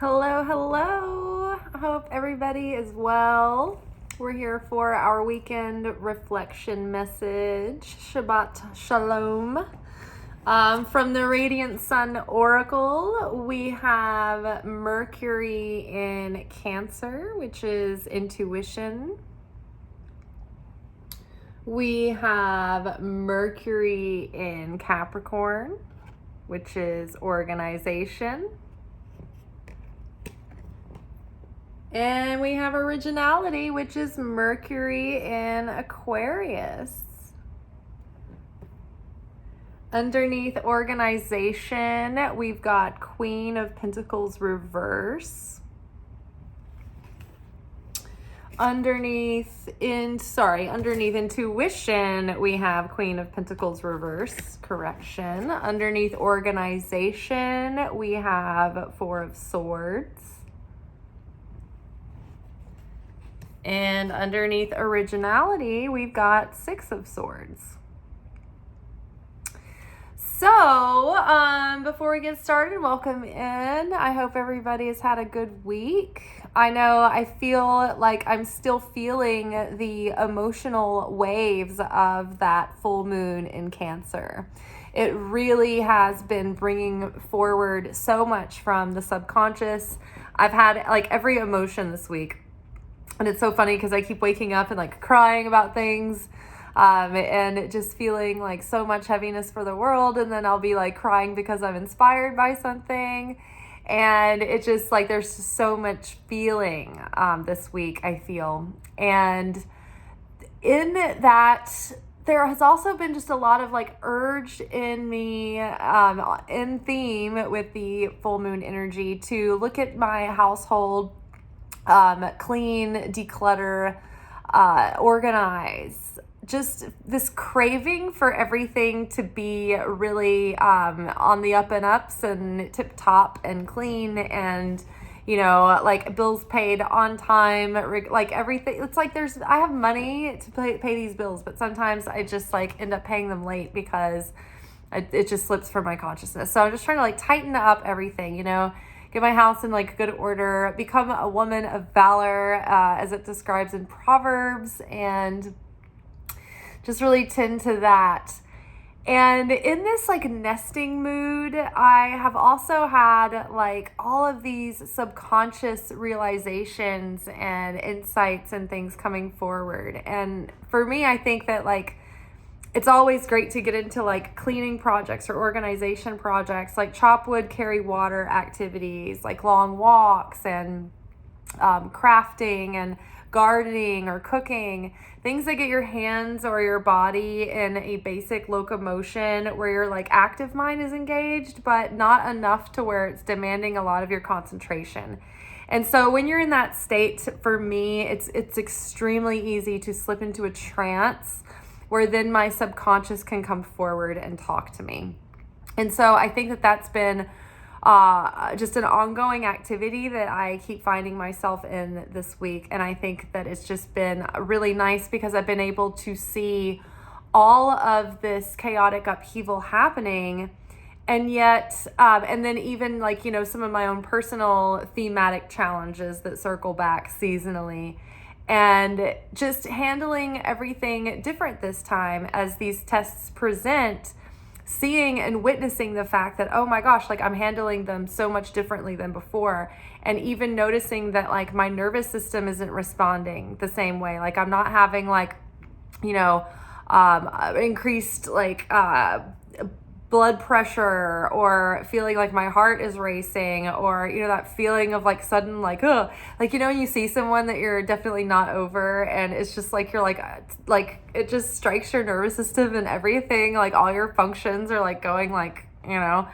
Hello, hello. I hope everybody is well. We're here for our weekend reflection message. Shabbat Shalom. From the Radiant Sun Oracle, we have Mercury in Cancer, which is intuition. We have Mercury in Capricorn, which is organization. And we have originality, which is Mercury in Aquarius. Underneath organization, we've got Queen of Pentacles reverse. Underneath intuition, we have Queen of Pentacles reverse, correction. Underneath organization, we have Four of Swords. And underneath originality, we've got Six of Swords. So, before we get started, welcome in. I hope everybody has had a good week. I know I feel like I'm still feeling the emotional waves of that full moon in Cancer. It really has been bringing forward so much from the subconscious. I've had like every emotion this week. And it's so funny because I keep waking up and like crying about things and just feeling like so much heaviness for the world. And then I'll be like crying because I'm inspired by something. And it just like there's just so much feeling this week, I feel. And in that, there has also been just a lot of like urge in me in theme with the full moon energy to look at my household, clean, declutter, organize. Just this craving for everything to be really on the up and ups and tip top and clean and, you know, like bills paid on time, like everything. It's like I have money to pay these bills, but sometimes I just like end up paying them late because it just slips from my consciousness. So I'm just trying to like tighten up everything, you know, get my house in like good order, become a woman of valor, as it describes in Proverbs, and just really tend to that. And in this like nesting mood, I have also had like all of these subconscious realizations and insights and things coming forward. And for me, I think that like it's always great to get into like cleaning projects or organization projects, like chop wood, carry water activities, like long walks and crafting and gardening or cooking, things that get your hands or your body in a basic locomotion where your like active mind is engaged, but not enough to where it's demanding a lot of your concentration. And so when you're in that state, for me, it's extremely easy to slip into a trance where then my subconscious can come forward and talk to me. And so I think that that's been just an ongoing activity that I keep finding myself in this week. And I think that it's just been really nice because I've been able to see all of this chaotic upheaval happening. And yet, and then even like, you know, some of my own personal thematic challenges that circle back seasonally. And just handling everything different this time as these tests present, seeing and witnessing the fact that, oh my gosh, like I'm handling them so much differently than before. And even noticing that like my nervous system isn't responding the same way. Like I'm not having like, you know, increased like blood pressure or feeling like my heart is racing or, you know, that feeling of like sudden like, oh, like, you know, when you see someone that you're definitely not over and it's just like, you're like it just strikes your nervous system and everything, like all your functions are like going like, you know,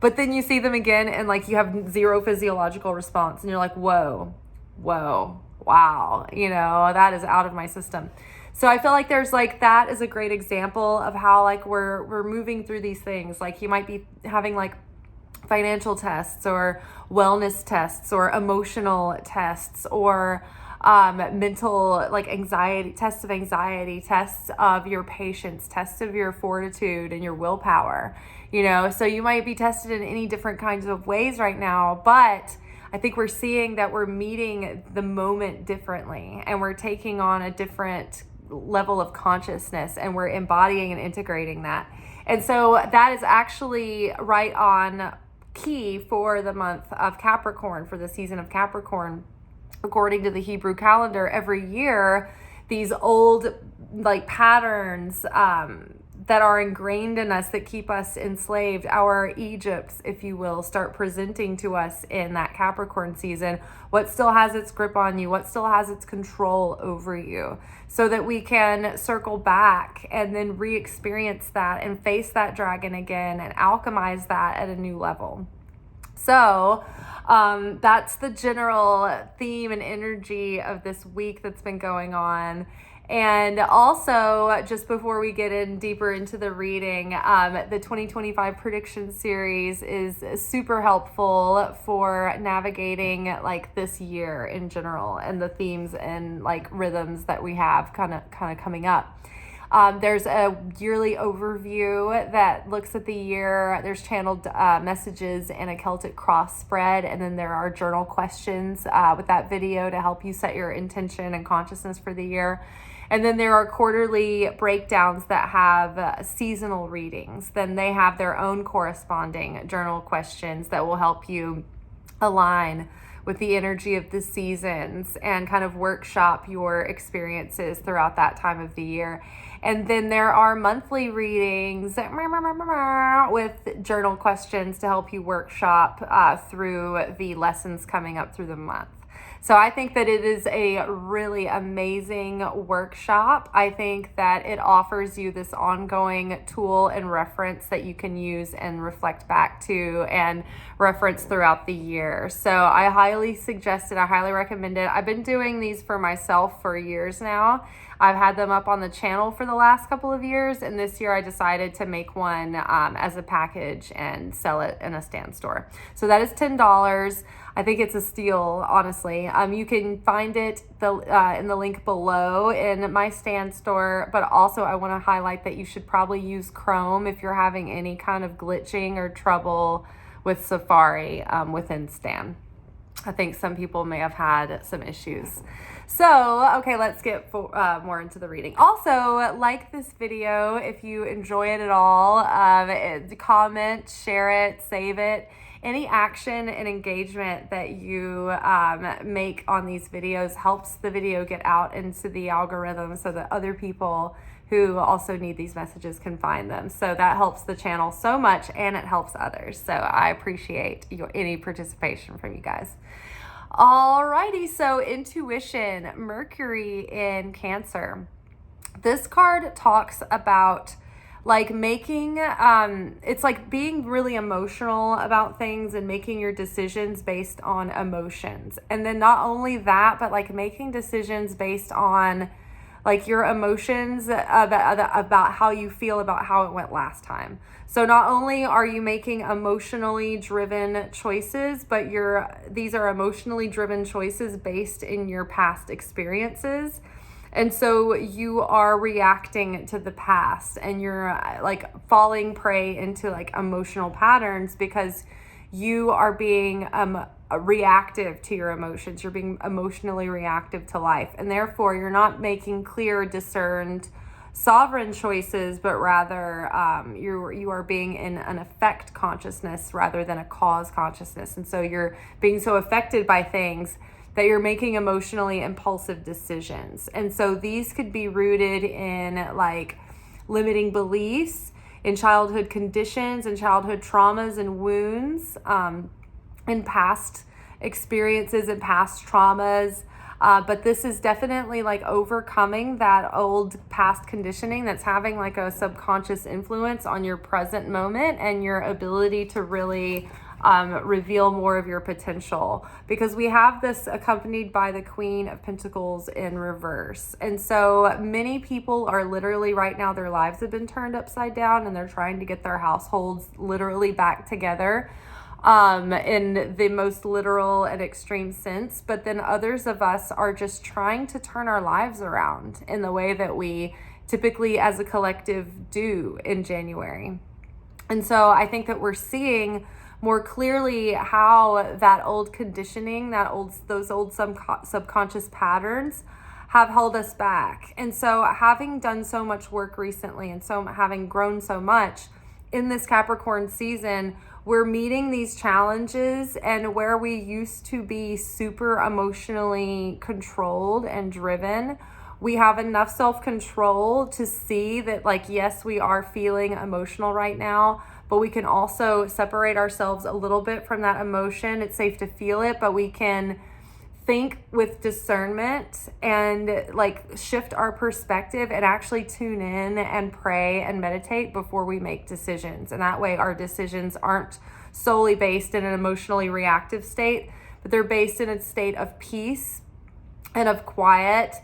but then you see them again and like you have zero physiological response and you're like, whoa, wow, you know, that is out of my system. So I feel like there's like, that is a great example of how like we're moving through these things. Like you might be having like financial tests or wellness tests or emotional tests or mental like anxiety, tests of your patience, tests of your fortitude and your willpower, you know. So you might be tested in any different kinds of ways right now, but I think we're seeing that we're meeting the moment differently, and we're taking on a different level of consciousness, and we're embodying and integrating that. And so that is actually right on key for the month of Capricorn, for the season of Capricorn. According to the Hebrew calendar, every year, these old like patterns that are ingrained in us, that keep us enslaved, our Egypts, if you will, start presenting to us in that Capricorn season. What still has its grip on you? What still has its control over you? So that we can circle back and then re-experience that and face that dragon again and alchemize that at a new level. So that's the general theme and energy of this week that's been going on. And also, just before we get in deeper into the reading, the 2025 prediction series is super helpful for navigating like this year in general, and the themes and like rhythms that we have kind of coming up. There's a yearly overview that looks at the year. There's channeled messages and a Celtic cross spread. And then there are journal questions with that video to help you set your intention and consciousness for the year. And then there are quarterly breakdowns that have seasonal readings. Then they have their own corresponding journal questions that will help you align with the energy of the seasons and kind of workshop your experiences throughout that time of the year. And then there are monthly readings with journal questions to help you workshop through the lessons coming up through the month. So I think that it is a really amazing workshop. I think that it offers you this ongoing tool and reference that you can use and reflect back to and reference throughout the year. So I highly suggest it. I highly recommend it. I've been doing these for myself for years now. I've had them up on the channel for the last couple of years, and this year I decided to make one as a package and sell it in a stand store. So that is $10. I think it's a steal, honestly. You can find it in the link below in my stand store, but also I want to highlight that you should probably use Chrome if you're having any kind of glitching or trouble with Safari within Stan. I think some people may have had some issues. So, okay, let's get more into the reading. Also, like this video if you enjoy it at all. Comment, share it, save it. Any action and engagement that you make on these videos helps the video get out into the algorithm so that other people who also need these messages can find them. So that helps the channel so much, and it helps others. So I appreciate any participation from you guys. Alrighty, so intuition, Mercury in Cancer. This card talks about like making, it's like being really emotional about things and making your decisions based on emotions. And then not only that, but like making decisions based on like your emotions about how you feel about how it went last time. So not only are you making emotionally driven choices, but these are emotionally driven choices based in your past experiences. And so you are reacting to the past, and you're like falling prey into like emotional patterns because you are being reactive to your emotions. You're being emotionally reactive to life, and therefore you're not making clear, discerned, sovereign choices, but rather you are being in an effect consciousness rather than a cause consciousness. And so you're being so affected by things that you're making emotionally impulsive decisions. And so these could be rooted in like limiting beliefs, in childhood conditions and childhood traumas and wounds, in past experiences and past traumas. But this is definitely like overcoming that old past conditioning that's having like a subconscious influence on your present moment and your ability to really reveal more of your potential, because we have this accompanied by the Queen of Pentacles in reverse. And so many people are literally right now, their lives have been turned upside down and they're trying to get their households literally back together in the most literal and extreme sense. But then others of us are just trying to turn our lives around in the way that we typically as a collective do in January. And so I think that we're seeing more clearly how that old conditioning, those old subconscious patterns have held us back. And so having done so much work recently and so having grown so much in this Capricorn season, we're meeting these challenges, and where we used to be super emotionally controlled and driven, we have enough self-control to see that, like, yes, we are feeling emotional right now, but we can also separate ourselves a little bit from that emotion. It's safe to feel it, but we can think with discernment and like shift our perspective and actually tune in and pray and meditate before we make decisions. And that way our decisions aren't solely based in an emotionally reactive state, but they're based in a state of peace and of quiet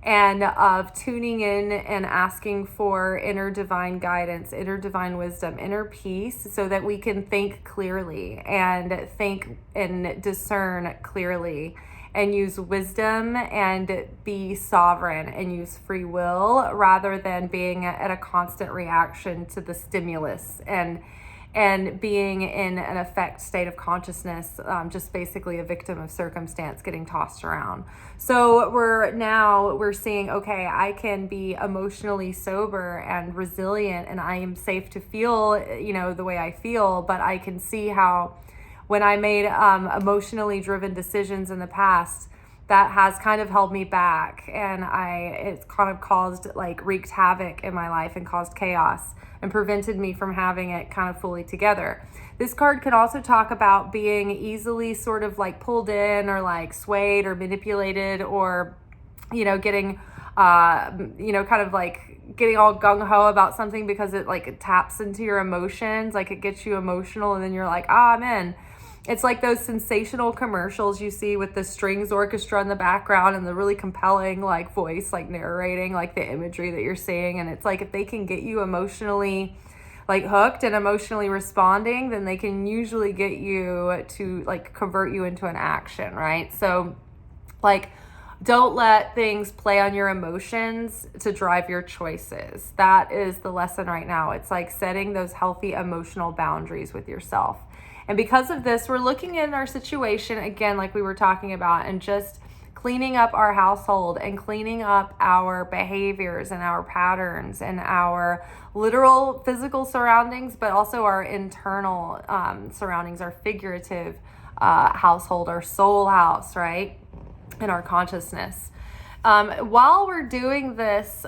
and of tuning in and asking for inner divine guidance, inner divine wisdom, inner peace, so that we can think clearly and think and discern clearly and use wisdom and be sovereign and use free will, rather than being at a constant reaction to the stimulus and being in an affect state of consciousness, just basically a victim of circumstance getting tossed around. So we're seeing, okay, I can be emotionally sober and resilient, and I am safe to feel, the way I feel, but I can see how when I made emotionally driven decisions in the past, that has kind of held me back, and it's kind of wreaked havoc in my life and caused chaos and prevented me from having it kind of fully together. This card could also talk about being easily sort of like pulled in or like swayed or manipulated, or getting kind of like getting all gung-ho about something because it taps into your emotions, like it gets you emotional, and then you're like, I'm in. It's like those sensational commercials you see with the strings orchestra in the background and the really compelling like voice like narrating like the imagery that you're seeing. And it's like, if they can get you emotionally like hooked and emotionally responding, then they can usually get you to like convert you into an action, right? So like, don't let things play on your emotions to drive your choices. That is the lesson right now. It's like setting those healthy emotional boundaries with yourself. And because of this, we're looking in our situation again, like we were talking about, and just cleaning up our household and cleaning up our behaviors and our patterns and our literal physical surroundings, but also our internal surroundings, our figurative household, our soul house, right? And our consciousness. While we're doing this,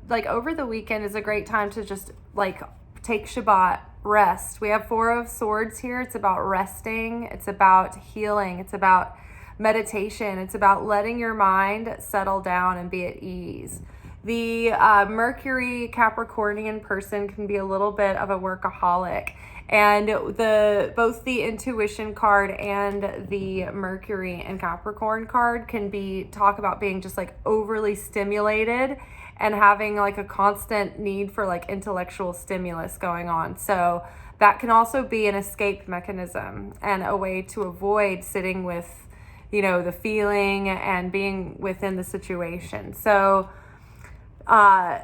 like over the weekend is a great time to just like take Shabbat, rest. We have Four of Swords here. It's about resting. It's about healing. It's about meditation. It's about letting your mind settle down and be at ease. The Mercury Capricornian person can be a little bit of a workaholic, and both the intuition card and the Mercury and Capricorn card can talk about being just like overly stimulated and having like a constant need for like intellectual stimulus going on. So that can also be an escape mechanism and a way to avoid sitting with, the feeling and being within the situation. So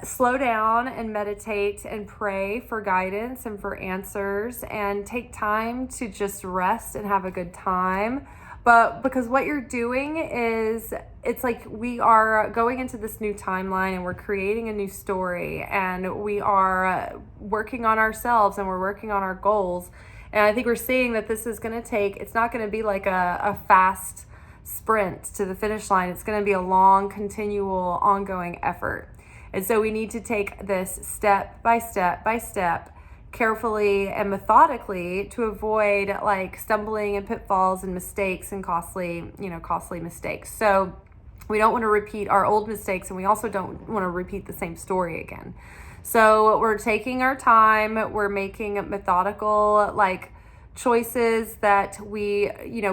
slow down and meditate and pray for guidance and for answers, and take time to just rest and have a good time. But because what you're doing is, it's like we are going into this new timeline and we're creating a new story, and we are working on ourselves and we're working on our goals. And I think we're seeing that this is going to it's not going to be like a fast sprint to the finish line. It's going to be a long, continual, ongoing effort. And so we need to take this step by step by step, carefully and methodically, to avoid like stumbling and pitfalls and mistakes and costly mistakes. So we don't want to repeat our old mistakes, and we also don't want to repeat the same story again. So we're taking our time, we're making methodical like choices that we,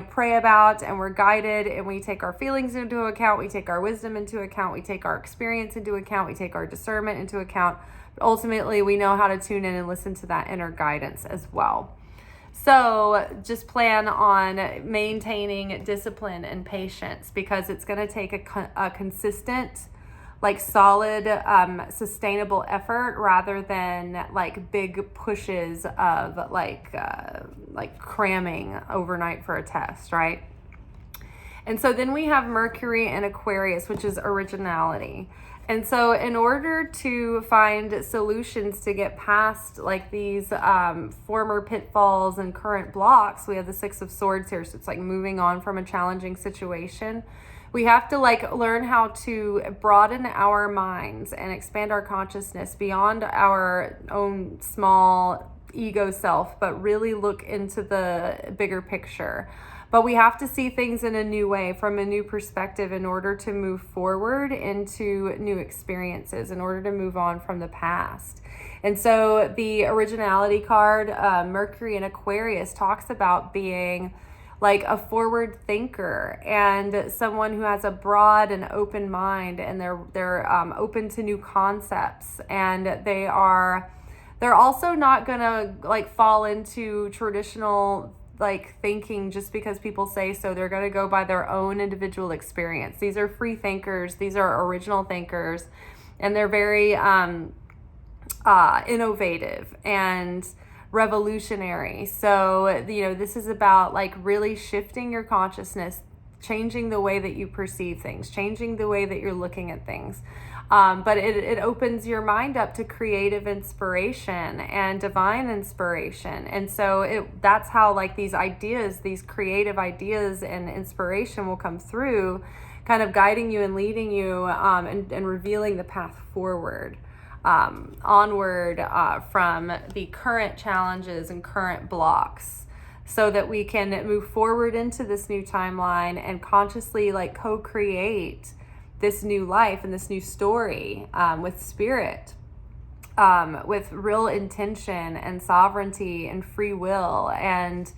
pray about, and we're guided, and we take our feelings into account, we take our wisdom into account, we take our experience into account, we take our discernment into account. Ultimately, we know how to tune in and listen to that inner guidance as well. So just plan on maintaining discipline and patience, because it's going to take a consistent like solid, sustainable effort rather than like big pushes of like cramming overnight for a test, right? And so then we have Mercury in Aquarius, which is originality. And so in order to find solutions to get past like these former pitfalls and current blocks, we have the Six of Swords here. So it's like moving on from a challenging situation. We have to like learn how to broaden our minds and expand our consciousness beyond our own small ego self, but really look into the bigger picture. But we have to see things in a new way, from a new perspective, in order to move forward into new experiences, in order to move on from the past. And so the originality card, Mercury in Aquarius, talks about being like a forward thinker and someone who has a broad and open mind, and they're open to new concepts, and they're also not gonna like fall into traditional like thinking just because people say so. They're going to go by their own individual experience. These are free thinkers. These are original thinkers, and they're very innovative and revolutionary. So, you know, this is about like really shifting your consciousness, changing the way that you perceive things, changing the way that you're looking at things. But it opens your mind up to creative inspiration and divine inspiration. And so that's how like these ideas, these creative ideas and inspiration will come through, kind of guiding you and leading you and revealing the path forward, onward from the current challenges and current blocks, so that we can move forward into this new timeline and consciously like co-create this new life and this new story with spirit, with real intention and sovereignty and free will and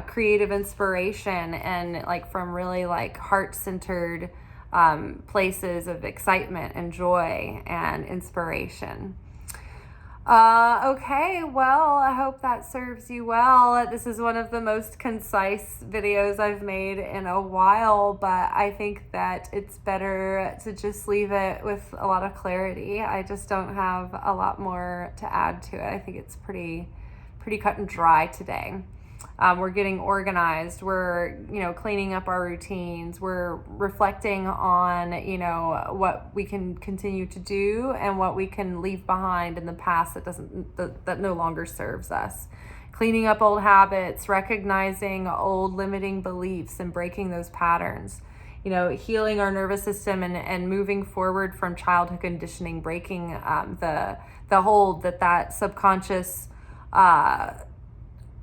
creative inspiration, and like from really like heart-centered places of excitement and joy and inspiration. Okay, well, I hope that serves you well. This is one of the most concise videos I've made in a while, but I think that it's better to just leave it with a lot of clarity. I just don't have a lot more to add to it. I think it's pretty cut and dry today. We're getting organized. We're, cleaning up our routines. We're reflecting on, what we can continue to do and what we can leave behind in the past that no longer serves us. Cleaning up old habits, recognizing old limiting beliefs and breaking those patterns. Healing our nervous system and moving forward from childhood conditioning, breaking the hold that subconscious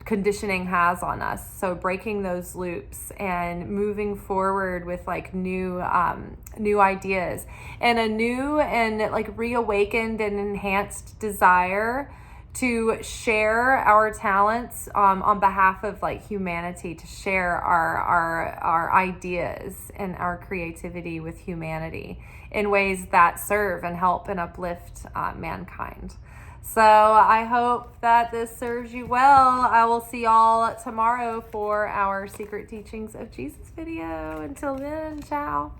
conditioning has on us. So breaking those loops and moving forward with like new ideas and a new and like reawakened and enhanced desire to share our talents on behalf of like humanity, to share our ideas and our creativity with humanity in ways that serve and help and uplift mankind. So I hope that this serves you well. I will see y'all tomorrow for our Secret Teachings of Jesus video. Until then, ciao.